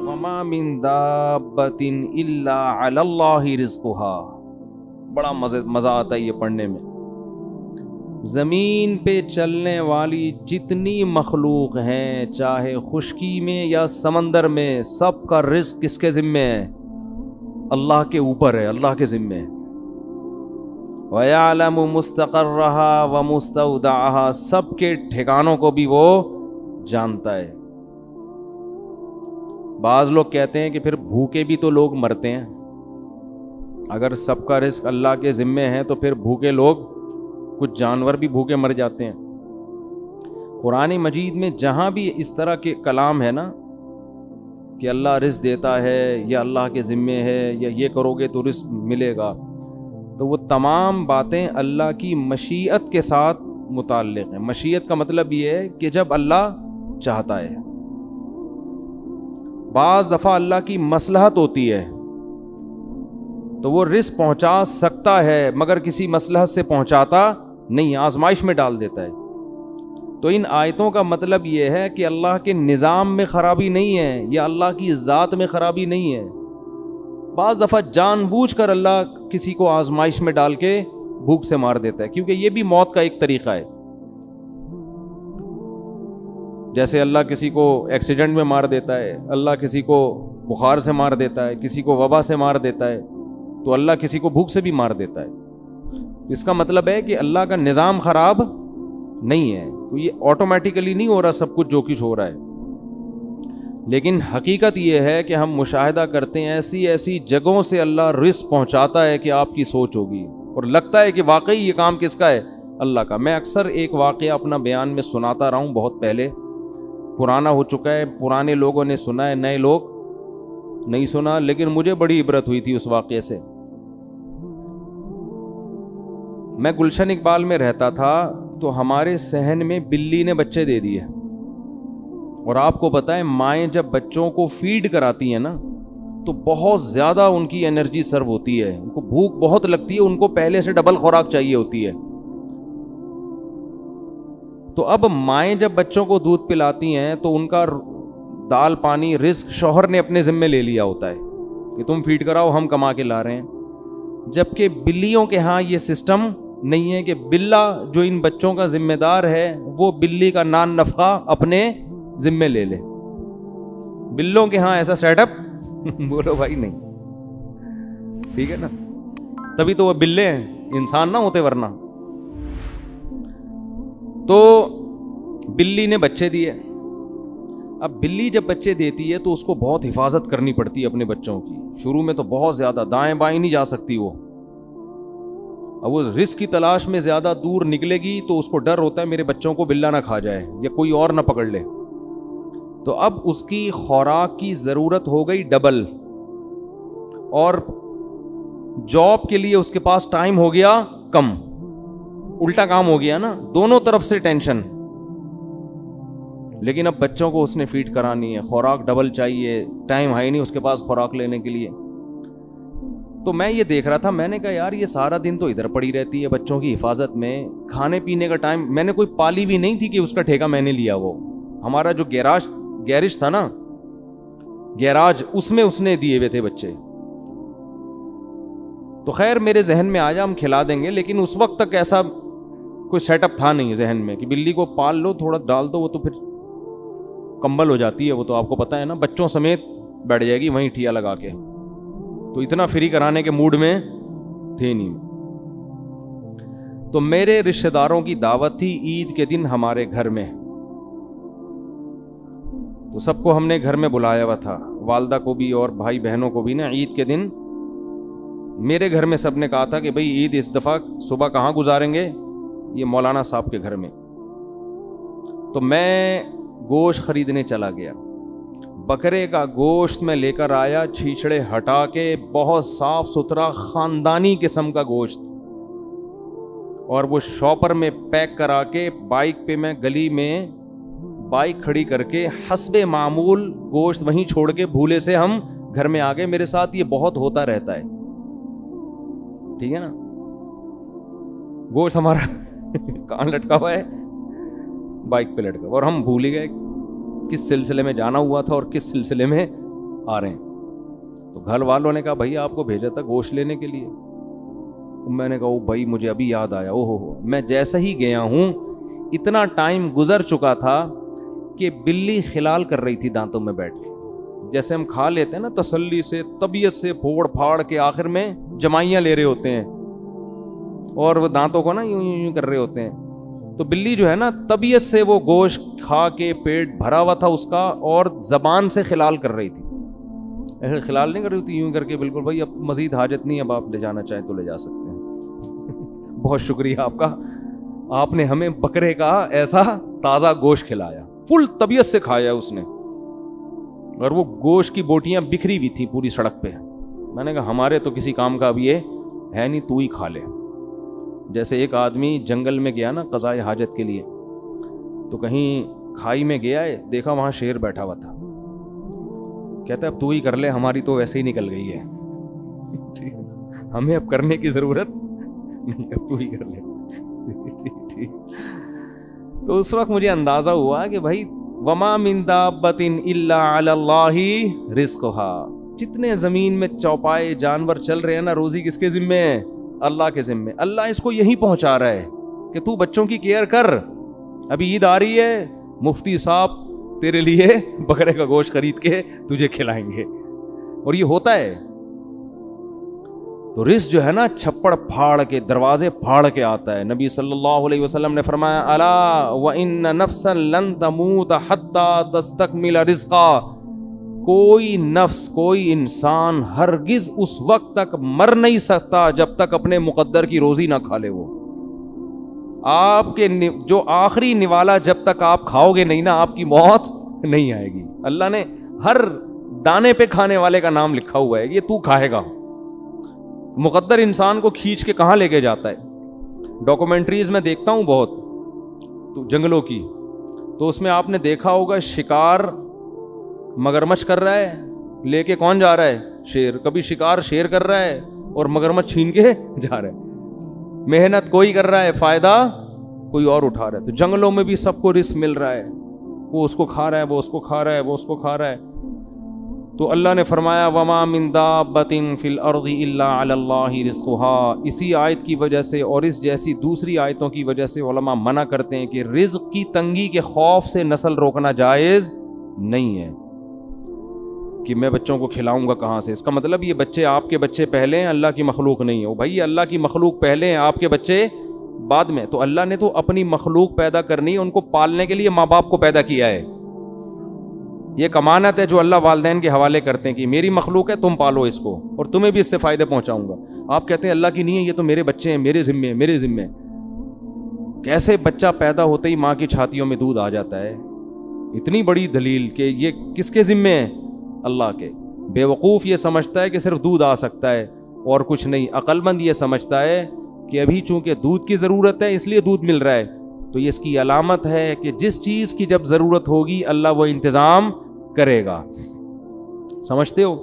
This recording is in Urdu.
وما من دابۃ الا علی اللہ رزقها. بڑا مزہ آتا ہے یہ پڑھنے میں. زمین پہ چلنے والی جتنی مخلوق ہیں، چاہے خشکی میں یا سمندر میں، سب کا رزق کس کے ذمے ہے؟ اللہ کے اوپر ہے، اللہ کے ذمے ہے. وَيَعْلَمُ مُسْتَقَرَّهَا وَمُسْتَوْدَعَهَا، سب کے ٹھکانوں کو بھی وہ جانتا ہے. بعض لوگ کہتے ہیں کہ پھر بھوکے بھی تو لوگ مرتے ہیں. اگر سب کا رزق اللہ کے ذمے ہے تو پھر بھوکے لوگ، کچھ جانور بھی بھوکے مر جاتے ہیں. قرآن مجید میں جہاں بھی اس طرح کے کلام ہے نا کہ اللہ رزق دیتا ہے یا اللہ کے ذمے ہے یا یہ کرو گے تو رزق ملے گا، تو وہ تمام باتیں اللہ کی مشیت کے ساتھ متعلق ہیں. مشیت کا مطلب یہ ہے کہ جب اللہ چاہتا ہے. بعض دفعہ اللہ کی مصلحت ہوتی ہے تو وہ رزق پہنچا سکتا ہے مگر کسی مصلحت سے پہنچاتا نہیں، آزمائش میں ڈال دیتا ہے. تو ان آیتوں کا مطلب یہ ہے کہ اللہ کے نظام میں خرابی نہیں ہے یا اللہ کی ذات میں خرابی نہیں ہے. بعض دفعہ جان بوجھ کر اللہ کسی کو آزمائش میں ڈال کے بھوک سے مار دیتا ہے، کیونکہ یہ بھی موت کا ایک طریقہ ہے. جیسے اللہ کسی کو ایکسیڈنٹ میں مار دیتا ہے، اللہ کسی کو بخار سے مار دیتا ہے، کسی کو وبا سے مار دیتا ہے، تو اللہ کسی کو بھوک سے بھی مار دیتا ہے. اس کا مطلب ہے کہ اللہ کا نظام خراب نہیں ہے، تو یہ آٹومیٹیکلی نہیں ہو رہا سب کچھ جو کچھ ہو رہا ہے. لیکن حقیقت یہ ہے کہ ہم مشاہدہ کرتے ہیں ایسی ایسی جگہوں سے اللہ رزق پہنچاتا ہے کہ آپ کی سوچ ہوگی اور لگتا ہے کہ واقعی یہ کام کس کا ہے؟ اللہ کا. میں اکثر ایک واقعہ اپنا بیان میں سناتا رہا ہوں، بہت پہلے، پرانا ہو چکا ہے، پرانے لوگوں نے سنا ہے، نئے لوگ نہیں سنا، لیکن مجھے بڑی عبرت ہوئی تھی اس واقعے سے. میں گلشن اقبال میں رہتا تھا تو ہمارے صحن میں بلی نے بچے دے دیے. اور آپ کو پتہ ہے مائیں جب بچوں کو فیڈ کراتی ہیں نا تو بہت زیادہ ان کی انرجی سرو ہوتی ہے، ان کو بھوک بہت لگتی ہے، ان کو پہلے سے ڈبل خوراک چاہیے ہوتی ہے. تو اب مائیں جب بچوں کو دودھ پلاتی ہیں تو ان کا دال پانی رزق شوہر نے اپنے ذمے لے لیا ہوتا ہے کہ تم فیڈ کراؤ، ہم کما کے لا رہے ہیں. جبکہ بلیوں کے ہاں یہ سسٹم نہیں ہے کہ بلا جو ان بچوں کا ذمہ دار ہے وہ بلی کا نان نفقہ اپنے ذمے لے لے. بلوں کے ہاں ایسا سیٹ اپ بولو بھائی نہیں، ٹھیک ہے نا، تبھی تو وہ بلے ہیں، انسان نہ ہوتے ورنہ. تو بلی نے بچے دیے. اب بلی جب بچے دیتی ہے تو اس کو بہت حفاظت کرنی پڑتی ہے اپنے بچوں کی. شروع میں تو بہت زیادہ دائیں بائیں نہیں جا سکتی وہ. اب وہ رزق کی تلاش میں زیادہ دور نکلے گی تو اس کو ڈر ہوتا ہے میرے بچوں کو بلا نہ کھا جائے یا کوئی اور نہ پکڑ لے. تو اب اس کی خوراک کی ضرورت ہو گئی ڈبل، اور جاب کے لیے اس کے پاس ٹائم ہو گیا کم. الٹا کام ہو گیا نا، دونوں طرف سے ٹینشن. لیکن اب بچوں کو اس نے فیڈ کرانی ہے، خوراک ڈبل چاہیے، ٹائم ہے نہیں اس کے پاس خوراک لینے کے لیے. تو میں یہ دیکھ رہا تھا، میں نے کہا یار یہ سارا دن تو ادھر پڑی رہتی ہے بچوں کی حفاظت میں، کھانے پینے کا ٹائم. میں نے کوئی پالی بھی نہیں تھی کہ اس کا ٹھیکہ میں نے لیا. وہ ہمارا جو گیرج تھا نا، گیراج، اس میں اس نے دیے ہوئے تھے بچے. تو خیر میرے ذہن میں آیا ہم کھلا دیں گے، لیکن اس وقت تک ایسا کوئی سیٹ اپ تھا نہیں ذہن میں کہ بلی کو پال لو، تھوڑا ڈال دو، وہ تو پھر کمبل ہو جاتی ہے، وہ تو آپ کو پتہ ہے نا، بچوں سمیت بیٹھ جائے گی وہیں ٹھیا لگا کے. تو اتنا فری کرانے کے موڈ میں تھے نہیں. تو میرے رشتہ داروں کی دعوت تھی عید کے دن ہمارے گھر میں. تو سب کو ہم نے گھر میں بلایا ہوا تھا، والدہ کو بھی اور بھائی بہنوں کو بھی نا. عید کے دن میرے گھر میں سب نے کہا تھا کہ بھئی عید اس دفعہ صبح کہاں گزاریں گے؟ یہ مولانا صاحب کے گھر میں. تو میں گوشت خریدنے چلا گیا. بکرے کا گوشت میں لے کر آیا، چھیچڑے ہٹا کے، بہت صاف ستھرا خاندانی قسم کا گوشت. اور وہ شاپر میں پیک کرا کے بائک پہ میں گلی میں بائک کھڑی کر کے حسب معمول گوشت وہیں چھوڑ کے بھولے سے ہم گھر میں آ گئے. میرے ساتھ یہ بہت ہوتا رہتا ہے، ٹھیک ہے نا. گوشت ہمارا کہاں لٹکا ہوا ہے؟ بائک پہ لٹکا ہوا، اور ہم بھول ہی گئے کس سلسلے میں جانا ہوا تھا اور کس سلسلے میں آ رہے ہیں. تو گھر والوں نے کہا بھائی آپ کو بھیجا تھا گوشت لینے کے لیے. میں نے کہا او بھائی مجھے ابھی یاد آیا, او ہو میں جیسا ہی گیا ہوں اتنا ٹائم گزر چکا تھا کہ بلی خلال کر رہی تھی دانتوں میں بیٹھ کے. جیسے ہم کھا لیتے ہیں نا تسلی سے, طبیعت سے پھوڑ پھاڑ کے, آخر میں جمائیاں لے رہے ہوتے ہیں اور وہ دانتوں کو نا یوں کر رہے ہوتے ہیں. تو بلی جو ہے نا طبیعت سے وہ گوشت کھا کے پیٹ بھرا ہوا تھا اس کا, اور زبان سے خلال کر رہی تھی. ایسے خلال نہیں کر رہی تھی, یوں کر کے بالکل بھائی اب مزید حاجت نہیں, اب آپ لے جانا چاہیں تو لے جا سکتے ہیں. بہت شکریہ آپ کا, آپ نے ہمیں بکرے کا ایسا تازہ گوشت کھلایا, فل طبیعت سے کھایا اس نے. اور وہ گوشت کی بوٹیاں بکھری ہوئی تھیں پوری سڑک پہ. میں نے کہا ہمارے تو کسی کام کا اب یہ ہے نہیں, تو ہی کھا لے. جیسے ایک آدمی جنگل میں گیا نا قضائے حاجت کے لیے, تو کہیں کھائی میں گیا ہے, دیکھا وہاں شیر بیٹھا ہوا تھا. کہتا ہے اب تو ہی کر لے, ہماری تو ویسے ہی نکل گئی ہے, ہمیں اب کرنے کی ضرورت نہیں, اب تو ہی کر لے. تو اس وقت مجھے اندازہ ہوا کہ بھائی وما من دابۃ الا علی اللہ رزقھا, جتنے زمین میں چوپائے جانور چل رہے ہیں نا, روزی کس کے ذمے ہے؟ اللہ کے ذمے. اللہ اس کو یہی پہنچا رہا ہے کہ تو بچوں کی کیئر کر. ابھی عید آ رہی ہے, مفتی صاحب تیرے لیے بکرے کا گوشت خرید کے تجھے کھلائیں گے, اور یہ ہوتا ہے. تو رزق جو ہے نا چھپڑ پھاڑ کے, دروازے پھاڑ کے آتا ہے. نبی صلی اللہ علیہ وسلم نے فرمایا الا وان نفسا لن تموت حتی تستکمل رزقا, کوئی نفس, کوئی انسان ہرگز اس وقت تک مر نہیں سکتا جب تک اپنے مقدر کی روزی نہ کھا لے. وہ آپ کے جو آخری نوالا جب تک آپ کھاؤ گے نہیں نا, آپ کی موت نہیں آئے گی. اللہ نے ہر دانے پہ کھانے والے کا نام لکھا ہوا ہے, یہ تو کھائے گا. مقدر انسان کو کھینچ کے کہاں لے کے جاتا ہے. ڈاکومنٹریز میں دیکھتا ہوں بہت تو جنگلوں کی, تو اس میں آپ نے دیکھا ہوگا شکار مگرمچھ کر رہا ہے, لے کے کون جا رہا ہے؟ شیر. کبھی شکار شیر کر رہا ہے اور مگرمچھ چھین کے جا رہا ہے. محنت کوئی کر رہا ہے, فائدہ کوئی اور اٹھا رہا ہے. تو جنگلوں میں بھی سب کو رزق مل رہا ہے, وہ اس کو کھا رہا ہے, وہ اس کو کھا رہا ہے, وہ اس کو کھا رہا ہے. تو اللہ نے فرمایا وما من دابۃ فی الارض الا علی اللہ رزقھا. اسی آیت کی وجہ سے اور اس جیسی دوسری آیتوں کی وجہ سے علماء منع کرتے ہیں کہ رزق کی تنگی کے خوف سے نسل روکنا جائز نہیں ہے کہ میں بچوں کو کھلاؤں گا کہاں سے. اس کا مطلب یہ بچے آپ کے بچے پہلے ہیں, اللہ کی مخلوق نہیں ہے. بھائی اللہ کی مخلوق پہلے ہیں, آپ کے بچے بعد میں. تو اللہ نے تو اپنی مخلوق پیدا کرنی ہے, ان کو پالنے کے لیے ماں باپ کو پیدا کیا ہے. یہ امانت ہے جو اللہ والدین کے حوالے کرتے ہیں کہ میری مخلوق ہے, تم پالو اس کو اور تمہیں بھی اس سے فائدے پہنچاؤں گا. آپ کہتے ہیں اللہ کی نہیں ہے, یہ تو میرے بچے ہیں, میرے ذمے, میرے ذمے. کیسے بچہ پیدا ہوتے ہی ماں کی چھاتیوں میں دودھ آ جاتا ہے؟ اتنی بڑی دلیل کہ یہ کس کے ذمے ہے؟ اللہ کے. بے وقوف یہ سمجھتا ہے کہ صرف دودھ آ سکتا ہے اور کچھ نہیں. عقل مند یہ سمجھتا ہے کہ ابھی چونکہ دودھ کی ضرورت ہے اس لیے دودھ مل رہا ہے. تو یہ اس کی علامت ہے کہ جس چیز کی جب ضرورت ہوگی اللہ وہ انتظام کرے گا. سمجھتے ہو؟